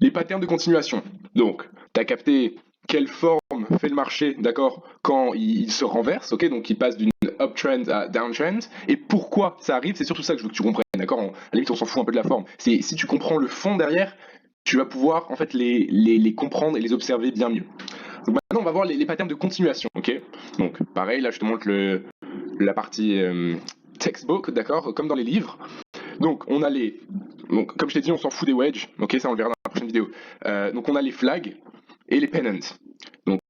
Les patterns de continuation. Donc, tu as capté quelle forme fait le marché, d'accord, quand il se renverse, ok, donc il passe d'une uptrend à downtrend, et pourquoi ça arrive, c'est surtout ça que je veux que tu comprennes, d'accord, à la limite on s'en fout un peu de la forme, c'est si tu comprends le fond derrière, tu vas pouvoir en fait les comprendre et les observer bien mieux. Donc maintenant on va voir les patterns de continuation, ok, donc pareil, là je te montre la partie textbook, d'accord, comme dans les livres. Donc, on a les. Donc, comme je t'ai dit, on s'en fout des wedges. Ok, ça, on le verra dans la prochaine vidéo. Donc, on a les flags et les pennants. Donc,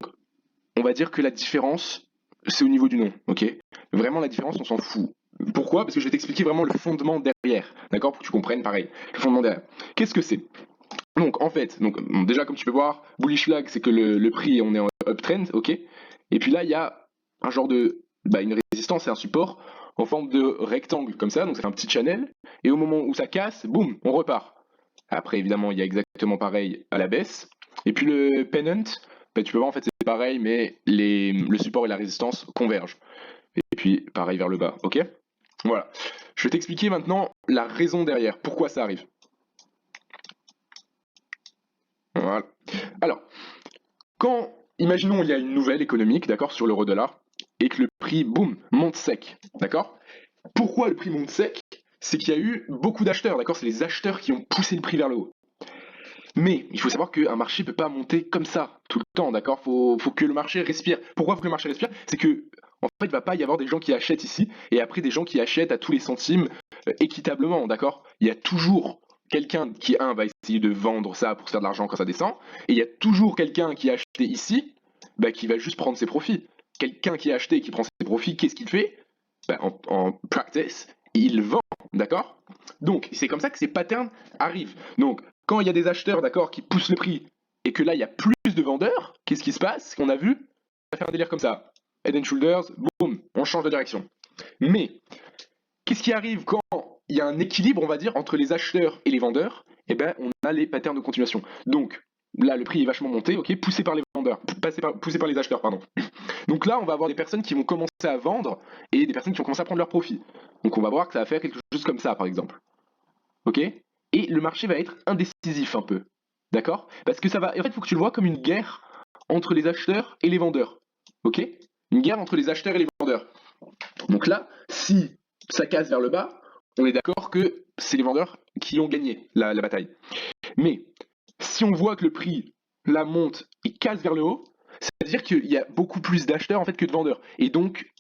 on va dire que la différence, c'est au niveau du nom. Ok, vraiment, la différence, on s'en fout. Pourquoi? Parce que je vais t'expliquer vraiment le fondement derrière. D'accord? Pour que tu comprennes, pareil. Le fondement derrière. Qu'est-ce que c'est? Donc, en fait, déjà, comme tu peux voir, bullish flag, c'est que le prix, on est en uptrend. Ok? Et puis là, il y a un genre de. Une résistance et un support en forme de rectangle comme ça, donc ça fait un petit channel, et au moment où ça casse, boum, on repart. Après, évidemment, il y a exactement pareil à la baisse. Et puis le pennant, tu peux voir en fait c'est pareil, mais le support et la résistance convergent. Et puis pareil vers le bas, ok? Voilà. Je vais t'expliquer maintenant la raison derrière, pourquoi ça arrive. Voilà. Alors, quand, imaginons, il y a une nouvelle économique, d'accord, sur l'euro-dollar, et que le prix, boum, monte sec, d'accord? Pourquoi le prix monte sec? C'est qu'il y a eu beaucoup d'acheteurs, d'accord? C'est les acheteurs qui ont poussé le prix vers le haut. Mais il faut savoir qu'un marché ne peut pas monter comme ça tout le temps, d'accord? Faut que le marché respire. Pourquoi faut que le marché respire? C'est que en fait, il va pas y avoir des gens qui achètent ici et après des gens qui achètent à tous les centimes équitablement, d'accord? Il y a toujours quelqu'un qui, va essayer de vendre ça pour se faire de l'argent quand ça descend, et il y a toujours quelqu'un qui a acheté ici, qui va juste prendre ses profits. Quelqu'un qui a acheté et qui prend ses profits, qu'est-ce qu'il fait? En practice, il vend, d'accord? Donc, c'est comme ça que ces patterns arrivent. Donc, quand il y a des acheteurs, d'accord, qui poussent le prix, et que là, il y a plus de vendeurs, qu'est-ce qui se passe? On a vu, ça fait un délire comme ça. Head and Shoulders, boum, on change de direction. Mais, qu'est-ce qui arrive quand il y a un équilibre, on va dire, entre les acheteurs et les vendeurs? Eh ben, on a les patterns de continuation. Donc, là, le prix est vachement monté, ok, poussé par les vendeurs, poussé par les acheteurs, pardon. Donc là, on va avoir des personnes qui vont commencer à vendre et des personnes qui vont commencer à prendre leur profit. Donc on va voir que ça va faire quelque chose comme ça, par exemple. Ok? Et le marché va être indécisif un peu. D'accord? Parce que ça va. En fait, il faut que tu le vois comme une guerre entre les acheteurs et les vendeurs. Ok? Une guerre entre les acheteurs et les vendeurs. Donc là, si ça casse vers le bas, on est d'accord que c'est les vendeurs qui ont gagné la bataille. Mais si on voit que le prix la monte et casse vers le haut, c'est-à-dire qu'il y a beaucoup plus d'acheteurs en fait que de vendeurs. Et donc,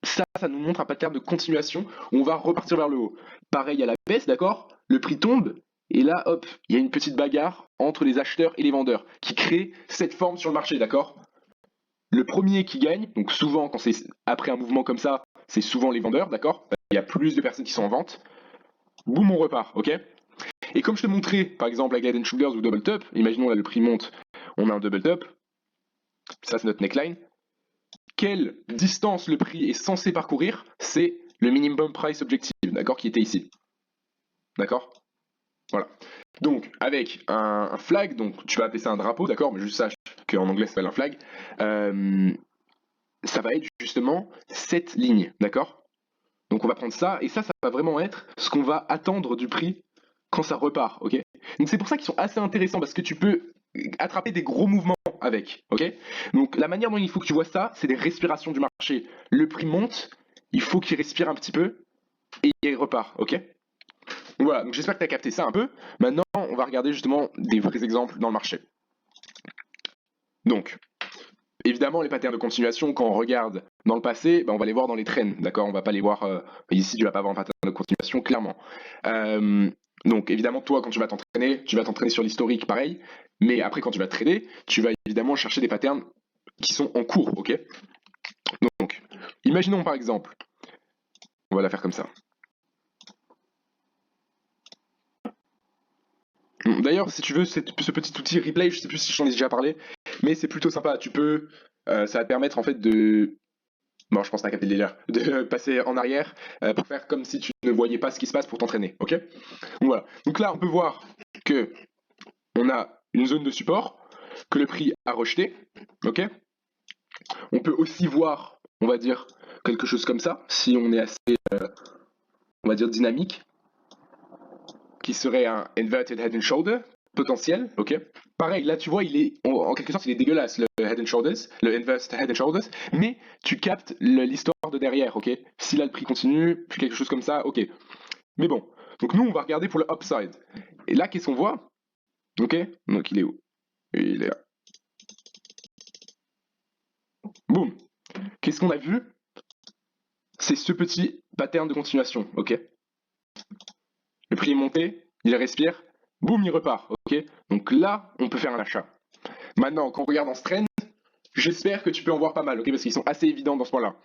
ça nous montre un pattern de continuation où on va repartir vers le haut. Pareil à la baisse, d'accord? Le prix tombe, et là, hop, il y a une petite bagarre entre les acheteurs et les vendeurs qui crée cette forme sur le marché, d'accord? Le premier qui gagne, donc souvent quand c'est après un mouvement comme ça, c'est souvent les vendeurs, d'accord? Il y a plus de personnes qui sont en vente. Boum, on repart, ok? Et comme je te montrais, par exemple, la Head and Shoulders ou Double Top, imaginons là le prix monte, on a un Double Top, ça c'est notre neckline. Quelle distance le prix est censé parcourir? C'est le minimum price objective, d'accord, qui était ici. D'accord? Voilà. Donc, avec un flag, donc tu vas appeler ça un drapeau, d'accord, mais juste sache qu'en anglais ça s'appelle un flag, ça va être justement cette ligne, d'accord? Donc on va prendre ça, et ça va vraiment être ce qu'on va attendre du prix quand ça repart, ok? Donc c'est pour ça qu'ils sont assez intéressants, parce que tu peux attraper des gros mouvements avec, ok? Donc la manière dont il faut que tu vois ça, c'est des respirations du marché. Le prix monte, il faut qu'il respire un petit peu, et il repart, ok? Donc voilà, donc j'espère que tu as capté ça un peu. Maintenant, on va regarder justement des vrais exemples dans le marché. Donc, évidemment, les patterns de continuation, quand on regarde dans le passé, on va les voir dans les trends, d'accord? On va pas les voir ici, tu vas pas avoir un pattern de continuation, clairement. Donc, évidemment, toi, quand tu vas t'entraîner sur l'historique, pareil. Mais après, quand tu vas trader, tu vas évidemment chercher des patterns qui sont en cours, ok? Donc, imaginons par exemple, on va la faire comme ça. D'ailleurs, si tu veux, ce petit outil replay, je sais plus si j'en ai déjà parlé, mais c'est plutôt sympa. Ça va te permettre en fait de, bon, je pense que t'as capté le délire, de passer en arrière pour faire comme si tu ne voyais pas ce qui se passe pour t'entraîner, ok? Donc voilà. Donc là, on peut voir que on a une zone de support que le prix a rejeté, ok? On peut aussi voir, on va dire, quelque chose comme ça, si on est assez, on va dire, dynamique, qui serait un inverted head and shoulder, potentiel, ok. Pareil, là tu vois, il est en quelque sorte, il est dégueulasse, le Head and Shoulders, le Inverse Head and Shoulders, mais tu captes l'histoire de derrière, ok. Si là le prix continue, puis quelque chose comme ça, ok. Mais bon, donc nous on va regarder pour le upside. Et là, qu'est-ce qu'on voit? Ok, donc il est où? Il est là. Boum. Qu'est-ce qu'on a vu? C'est ce petit pattern de continuation, ok. Le prix est monté, il respire, boum, il repart, ok. Donc là, on peut faire un achat. Maintenant, quand on regarde en ce trend, j'espère que tu peux en voir pas mal, ok, parce qu'ils sont assez évidents dans ce point-là.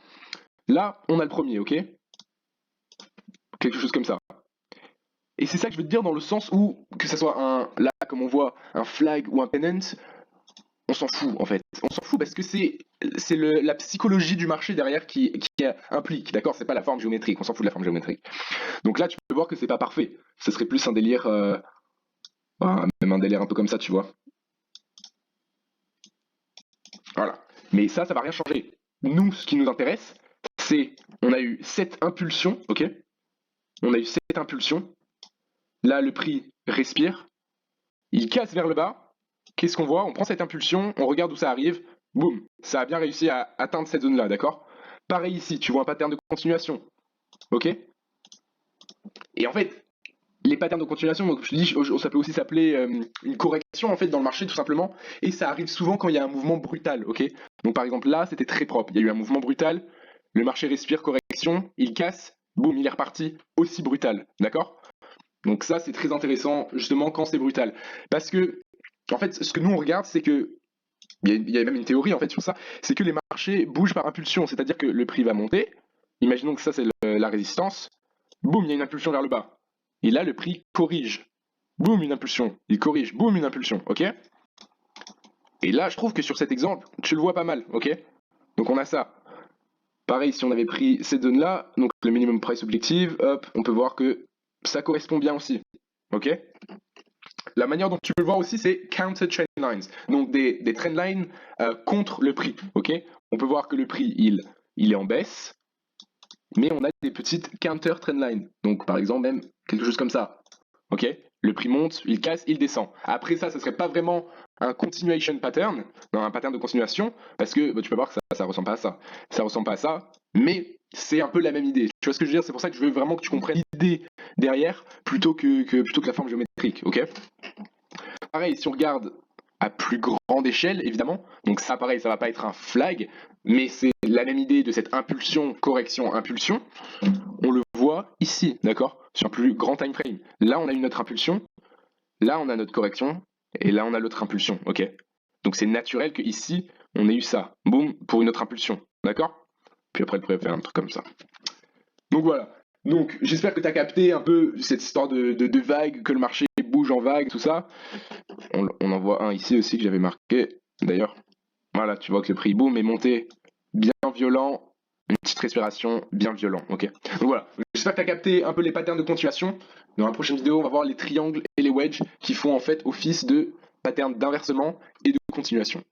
Là, on a le premier, ok. Quelque chose comme ça. Et c'est ça que je veux te dire dans le sens où, que ce soit là, comme on voit, un flag ou un pennant, on s'en fout en fait. On s'en fout parce que c'est la psychologie du marché derrière qui implique, d'accord. C'est pas la forme géométrique, on s'en fout de la forme géométrique. Donc là, tu peux voir que c'est pas parfait. Ce serait plus un délire, même un délire un peu comme ça, tu vois. Voilà. Mais ça va rien changer. Nous, ce qui nous intéresse, c'est, on a eu cette impulsion, ok. On a eu cette impulsion. Là, le prix respire, il casse vers le bas. Qu'est-ce qu'on voit? On prend cette impulsion, on regarde où ça arrive, boum, ça a bien réussi à atteindre cette zone-là, d'accord? Pareil ici, tu vois un pattern de continuation, ok? Et en fait, les patterns de continuation, donc je dis, ça peut aussi s'appeler une correction en fait dans le marché tout simplement, et ça arrive souvent quand il y a un mouvement brutal, ok? Donc par exemple là, c'était très propre, il y a eu un mouvement brutal, le marché respire, correction, il casse, boum, il est reparti, aussi brutal, d'accord? Donc ça, c'est très intéressant justement quand c'est brutal, parce que en fait, ce que nous on regarde, c'est que il y a même une théorie en fait sur ça, c'est que les marchés bougent par impulsion, c'est-à-dire que le prix va monter. Imaginons que ça c'est la résistance. Boum, il y a une impulsion vers le bas. Et là, le prix corrige. Boum, une impulsion. Il corrige. Boum, une impulsion. Ok. Et là, je trouve que sur cet exemple, tu le vois pas mal. Ok. Donc on a ça. Pareil, si on avait pris cette zone-là, donc le minimum price objective, hop, on peut voir que ça correspond bien aussi. Ok. La manière dont tu peux le voir aussi, c'est counter trend lines, donc des trend lines contre le prix. Ok, on peut voir que le prix il est en baisse, mais on a des petites counter trend lines. Donc par exemple même quelque chose comme ça. Ok, le prix monte, il casse, il descend. Après ça, ce serait pas vraiment un continuation pattern, non, un pattern de continuation, parce que bah, tu peux voir que ça ressemble pas à ça. Ça ressemble pas à ça, mais c'est un peu la même idée. Tu vois ce que je veux dire? C'est pour ça que je veux vraiment que tu comprennes l'idée derrière plutôt que la forme géométrique. Ok. Pareil, si on regarde à plus grande échelle, évidemment, donc ça, pareil, ça va pas être un flag, mais c'est la même idée de cette impulsion, correction, impulsion. On le voit ici, d'accord, sur un plus grand time frame. Là, on a une autre impulsion, là, on a notre correction, et là, on a l'autre impulsion, ok. Donc c'est naturel que ici, on ait eu ça, boum, pour une autre impulsion, d'accord. Puis après, elle pourrait faire un truc comme ça. Donc voilà. Donc j'espère que tu as capté un peu cette histoire de vague, que le marché bouge en vague, tout ça. On en voit un ici aussi que j'avais marqué. D'ailleurs, voilà, tu vois que le prix boom est monté bien violent, une petite respiration bien violent. Ok. Donc voilà. J'espère que tu as capté un peu les patterns de continuation. Dans la prochaine vidéo, on va voir les triangles et les wedges qui font en fait office de patterns d'inversement et de continuation.